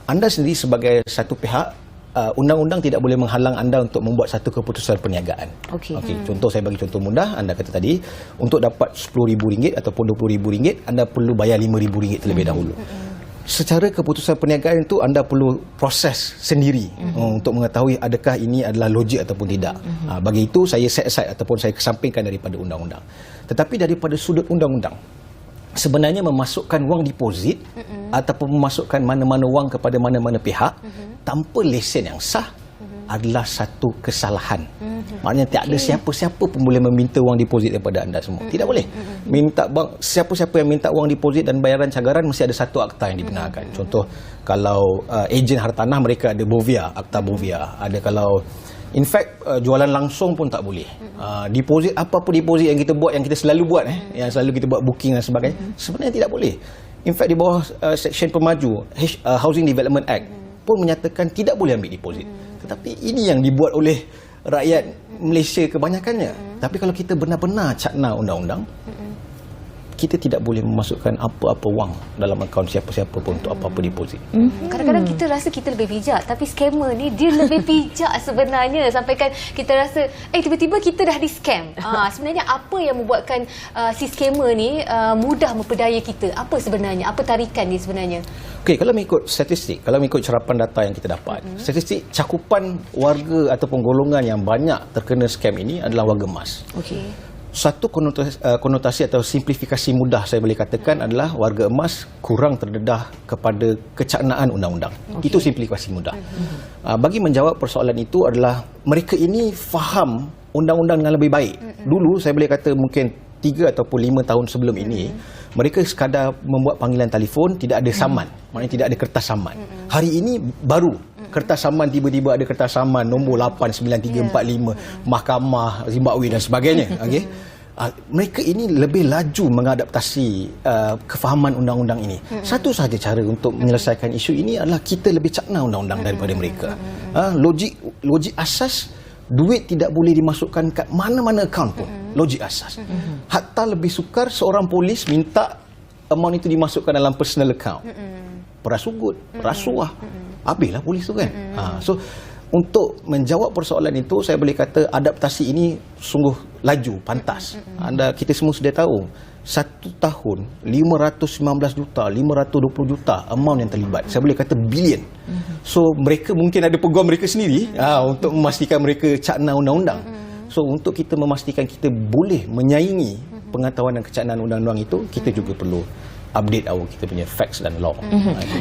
Anda sendiri sebagai satu pihak, undang-undang tidak boleh menghalang anda untuk membuat satu keputusan perniagaan. Contoh, saya bagi contoh mudah. Anda kata tadi, untuk dapat RM10,000 ataupun RM20,000, anda perlu bayar RM5,000 terlebih dahulu. Secara keputusan perniagaan itu anda perlu proses sendiri untuk mengetahui adakah ini adalah logik ataupun tidak. Bagi itu saya set aside ataupun saya kesampingkan daripada undang-undang. Tetapi daripada sudut undang-undang, sebenarnya memasukkan wang deposit ataupun memasukkan mana-mana wang kepada mana-mana pihak tanpa lesen yang sah adalah satu kesalahan. Maknanya tak ada siapa-siapa pun boleh meminta wang deposit daripada anda semua. Tidak boleh. Minta bank, siapa-siapa yang minta wang deposit dan bayaran cagaran mesti ada satu akta yang dibenarkan. Contoh, kalau ejen hartanah, mereka ada Bovia, akta Bovia. Ada kalau in fact jualan langsung pun tak boleh. Deposit, apa-apa deposit yang kita buat, yang kita selalu buat, yang selalu kita buat booking dan sebagainya, sebenarnya tidak boleh. In fact di bawah Seksyen Pemaju Housing Development Act pun menyatakan tidak boleh ambil deposit. Tetapi ini yang dibuat oleh rakyat Malaysia kebanyakannya. Tapi kalau kita benar-benar cakna undang-undang, kita tidak boleh memasukkan apa-apa wang dalam akaun siapa-siapa pun untuk apa-apa deposit. Kadang-kadang kita rasa kita lebih bijak, tapi scammer ni dia lebih bijak sebenarnya, sampaikan kita rasa tiba-tiba kita dah di-scam. Sebenarnya apa yang membuatkan si scammer ni mudah memperdaya kita? Apa sebenarnya? Apa tarikan dia sebenarnya? Okey, kalau mengikut statistik, kalau mengikut cerapan data yang kita dapat, statistik cakupan warga ataupun golongan yang banyak terkena scam ini adalah warga emas. Satu konotasi atau simplifikasi mudah saya boleh katakan adalah warga emas kurang terdedah kepada kecaknaan undang-undang. Itu simplifikasi mudah. Bagi menjawab persoalan itu adalah mereka ini faham undang-undang dengan lebih baik. Dulu saya boleh kata mungkin 3 ataupun 5 tahun sebelum ini, mereka sekadar membuat panggilan telefon, tidak ada saman. Maknanya tidak ada kertas saman. Hari ini baru kertas saman, tiba-tiba ada kertas saman nombor 89345 Mahkamah Zimbabwe dan sebagainya. Mereka ini lebih laju mengadaptasi kefahaman undang-undang ini. Satu sahaja cara untuk menyelesaikan isu ini adalah kita lebih cakna undang-undang daripada mereka. Logik asas, duit tidak boleh dimasukkan kat mana-mana akaun pun. Logik asas. Hatta lebih sukar seorang polis minta amount itu dimasukkan dalam personal account. Perasugut, rasuah. Habislah polis tu kan. So untuk menjawab persoalan itu, saya boleh kata adaptasi ini sungguh laju, pantas. Kita semua sudah tahu, 1 tahun 519 juta, 520 juta amount yang terlibat. Saya boleh kata bilion. So mereka mungkin ada peguam mereka sendiri untuk memastikan mereka cakna undang-undang. So untuk kita memastikan kita boleh menyaingi pengetahuan dan kecaknaan undang-undang itu, kita juga perlu update kita punya facts dan law.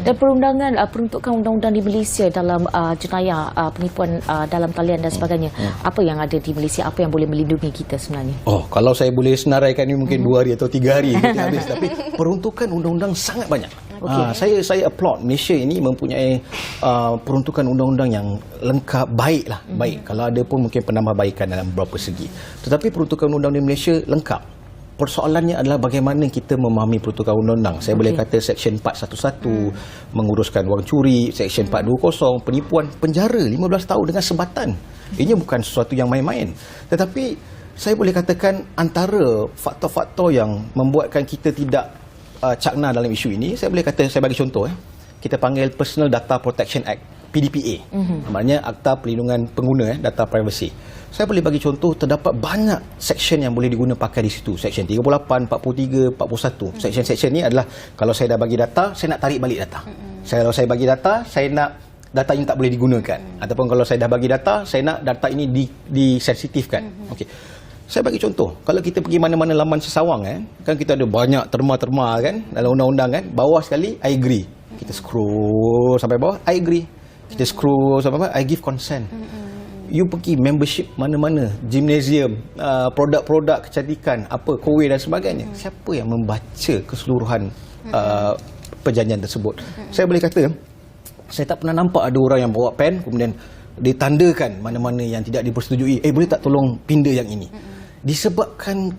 Dan perundangan, peruntukan undang-undang di Malaysia dalam jenayah, penipuan dalam talian dan sebagainya, apa yang ada di Malaysia, apa yang boleh melindungi kita sebenarnya? Kalau saya boleh senaraikan ini mungkin 2 hari atau 3 hari kita habis. Tapi peruntukan undang-undang sangat banyak. Saya applaud Malaysia ini mempunyai peruntukan undang-undang yang lengkap, baiklah. Baik, kalau ada pun mungkin penambahbaikan dalam beberapa segi. Tetapi peruntukan undang-undang di Malaysia lengkap. Persoalannya adalah bagaimana kita memahami peruntukan undang-undang. Saya boleh kata Seksyen 411 menguruskan wang curi, Seksyen 420 penipuan, penjara 15 tahun dengan sebatan. Ini bukan sesuatu yang main-main. Tetapi saya boleh katakan antara faktor-faktor yang membuatkan kita tidak cakna dalam isu ini, saya boleh kata, saya bagi contoh. Kita panggil Personal Data Protection Act. PDPA. Maknanya Akta Perlindungan Pengguna Data Privacy. Saya boleh bagi contoh, terdapat banyak section yang boleh diguna pakai di situ. Section 38, 43, 41. Section-section ni adalah kalau saya dah bagi data, saya nak tarik balik data. Kalau saya bagi data, saya nak data ini tak boleh digunakan. Ataupun kalau saya dah bagi data, saya nak data ini disensitifkan. Okey. Saya bagi contoh, kalau kita pergi mana-mana laman sesawang kan kita ada banyak terma-terma kan dalam undang-undang kan, bawah sekali I agree. Kita scroll sampai bawah I agree. Kita scroll sampai bawah I give consent. You pergi membership mana-mana, gymnasium, produk-produk kecantikan, apa, Kowe dan sebagainya. Siapa yang membaca keseluruhan perjanjian tersebut? Saya boleh kata, saya tak pernah nampak ada orang yang bawa pen kemudian ditandakan mana-mana yang tidak dipersetujui. Boleh tak tolong pinda yang ini? Disebabkan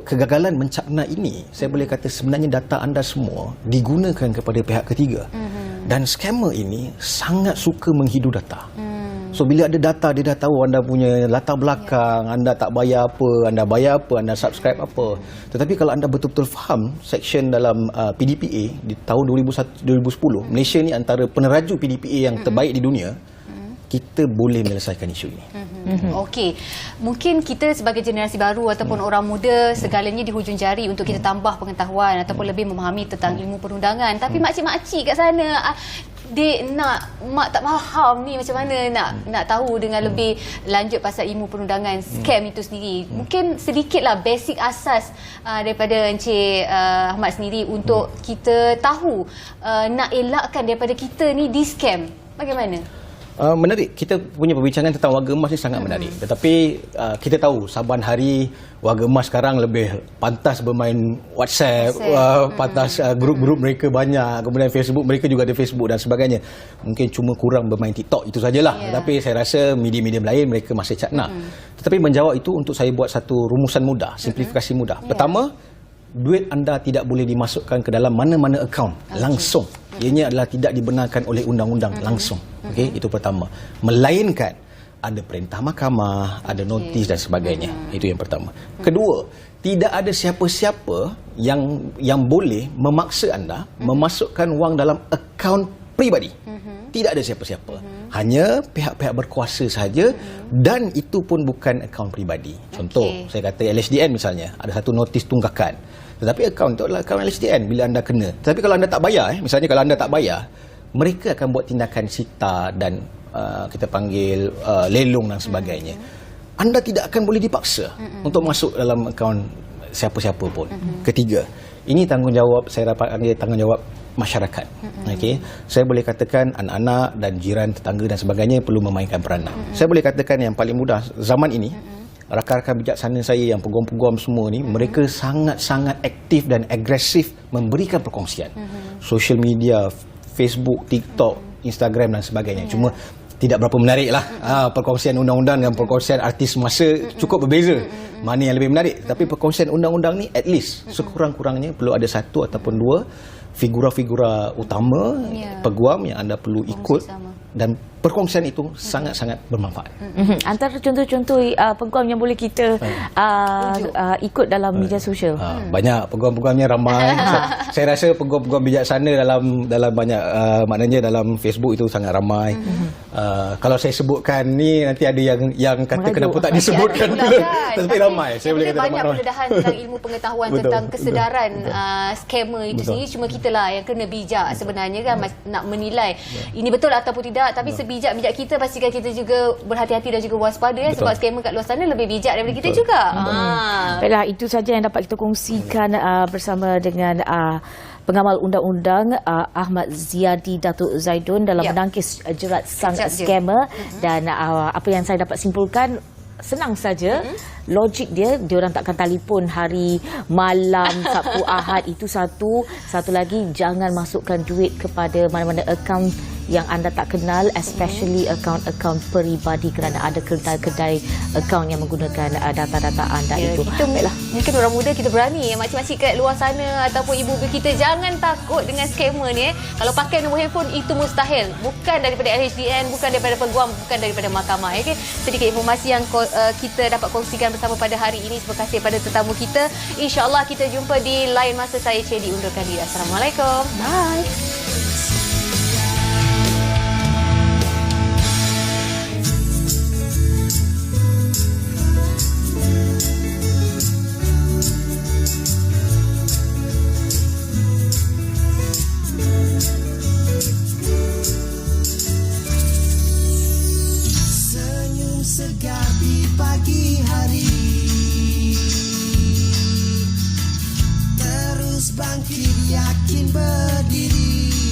kegagalan mencakna ini, saya boleh kata sebenarnya data anda semua digunakan kepada pihak ketiga. Dan scammer ini sangat suka menghidu data. So bila ada data, dia dah tahu anda punya latar belakang, anda tak bayar apa, anda bayar apa, anda subscribe apa. Tetapi kalau anda betul-betul faham section dalam PDPA di tahun 2010, Malaysia ni antara peneraju PDPA yang terbaik di dunia, kita boleh menyelesaikan isu ini. Okey, mungkin kita sebagai generasi baru ataupun orang muda, segalanya di hujung jari untuk kita tambah pengetahuan ataupun lebih memahami tentang ilmu perundangan. Tapi makcik-makcik kat sana, dia mak tak faham ni macam mana nak tahu dengan lebih lanjut pasal ilmu perundangan, scam itu sendiri. Mungkin sedikitlah basic asas daripada Encik Ahmad sendiri untuk kita tahu nak elakkan daripada kita ni di scam. Bagaimana? Menarik. Kita punya perbincangan tentang warga emas ni sangat menarik. Tetapi kita tahu saban hari warga emas sekarang lebih pantas bermain WhatsApp. Pantas grup-grup mereka banyak. Kemudian Facebook, mereka juga ada Facebook dan sebagainya. Mungkin cuma kurang bermain TikTok, itu sajalah. Tetapi saya rasa medium-medium lain mereka masih cakna. Tetapi menjawab itu, untuk saya buat satu rumusan mudah, simplifikasi mudah. Pertama, duit anda tidak boleh dimasukkan ke dalam mana-mana akaun langsung. Ianya adalah tidak dibenarkan oleh undang-undang langsung. Okey, itu pertama. Melainkan ada perintah mahkamah, ada notis dan sebagainya. Itu yang pertama. Kedua, tidak ada siapa-siapa yang boleh memaksa anda memasukkan wang dalam akaun peribadi. Tidak ada siapa-siapa. Hanya pihak-pihak berkuasa sahaja, dan itu pun bukan akaun peribadi. Contoh, saya kata LHDN misalnya, ada satu notis tunggakan. Tetapi akaun itu adalah akaun LHDN bila anda kena. Tetapi kalau anda tak bayar, misalnya kalau anda tak bayar, mereka akan buat tindakan sita dan kita panggil lelong dan sebagainya. Anda tidak akan boleh dipaksa untuk masuk dalam akaun siapa-siapa pun. Ketiga, ini tanggungjawab, saya dapat panggil tanggungjawab masyarakat. Okey, saya boleh katakan anak-anak dan jiran, tetangga dan sebagainya perlu memainkan peranan. Saya boleh katakan yang paling mudah zaman ini, rakan-rakan bijaksana saya yang peguam-peguam semua ni, mereka sangat-sangat aktif dan agresif memberikan perkongsian. Social media, Facebook, TikTok, Instagram dan sebagainya. Cuma tidak berapa menarik lah. Perkongsian undang-undang dan perkongsian artis semasa cukup berbeza. Mana yang lebih menarik. Tapi perkongsian undang-undang ni at least sekurang-kurangnya perlu ada satu ataupun dua figura-figura utama peguam yang anda perlu ikut, dan perkongsian itu sangat-sangat bermanfaat. Antara contoh-contoh peguam yang boleh kita ikut dalam media sosial. Banyak peguam-peguamnya ramai. Saya rasa peguam-peguam bijaksana dalam banyak maknanya dalam Facebook itu sangat ramai. Kalau saya sebutkan ni nanti ada yang kata kenapa tak disebutkan pula. Tetapi ramai. Saya boleh kata banyak pendedahan tentang ilmu pengetahuan tentang kesedaran scammer itu sendiri. Cuma kita lah yang kena bijak sebenarnya kan, nak menilai ini betul ataupun tidak. Tapi sebijak-bijak kita, pastikan kita juga berhati-hati dan juga waspada ya, sebab scammer kat luar sana lebih bijak daripada kita juga. Baiklah, itu saja yang dapat kita kongsikan bersama dengan pengamal undang-undang Ahmad Ziadi Datuk Zaidun dalam menangkis jerat sang scammer. Dan apa yang saya dapat simpulkan, senang saja. Logik dia orang takkan telefon hari, malam, Sabtu, Ahad. Itu satu. Satu lagi, jangan masukkan duit kepada mana-mana akaun yang anda tak kenal, especially akaun-akaun peribadi, kerana ada kedai-kedai akaun yang menggunakan data-data anda itu. Kita mungkin orang muda kita berani, makcik-makcik kat luar sana ataupun ibu-ibu kita, jangan takut dengan scammer ni. Kalau pakai nombor handphone itu mustahil, bukan daripada LHDN, bukan daripada peguam, bukan daripada mahkamah. Okay? Sedikit informasi yang kita dapat kongsikan bersama pada hari ini. Terima kasih kepada tetamu kita. InsyaAllah kita jumpa di lain masa. Saya Cedi undurkan diri. Assalamualaikum. Bye. segar di pagi hari. Terus bangkit yakin berdiri.